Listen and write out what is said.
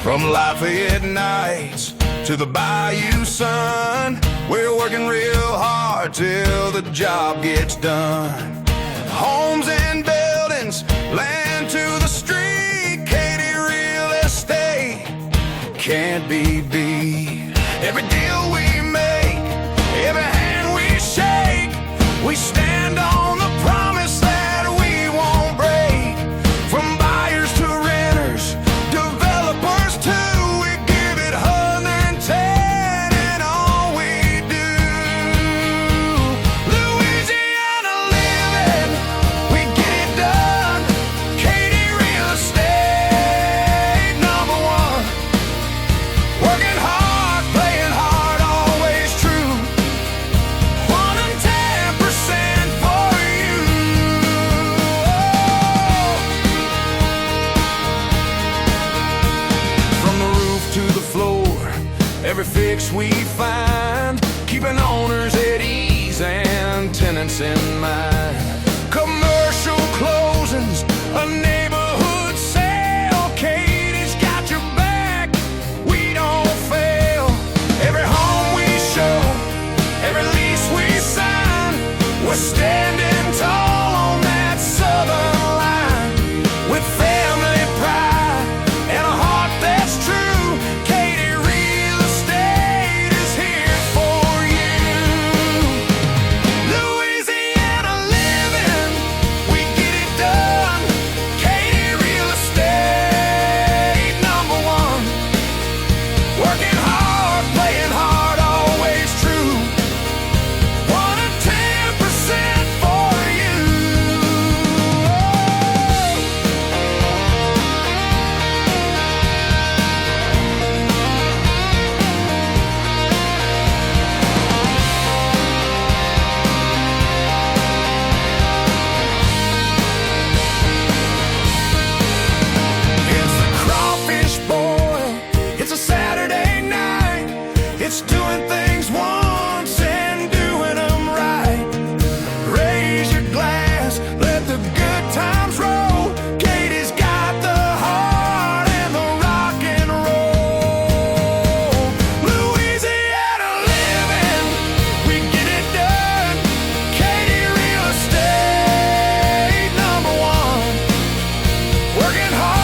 From Lafayette nights to the bayou sun, we're working real hard till the job gets done. Homes and buildings, land to the street, Keaty real estate can't be beat. Every deal we make, every hand we shake, we stand on the promise that we won't break. From buyers to renters, developers too, we give it 110 in all we do. Louisiana living, we get it done. Keaty real estate, number one. Working hard, playing hard, always true. 110% for you. From the roof to the floor, every fix we find, keeping owners at ease and tenants in mind. Commercial closings, a neighborhood sale, Keaty's got your back, we don't fail. Every home we show, every lease we sign, we're standing tall on that southern line. With family pride and a heart that's true, Keaty real estate is here for you. Louisiana living, we get it done. Keaty real estate, number one. Working hard, playing hard, always true. 110% for you. It's the crawfish boil, it's a Saturday night, it's doing things once and doing them right. Raise your glass, let the good times roll. Keaty's got the heart and the rock and roll. Louisiana living, we get it done. Keaty real estate, number one. Working hard,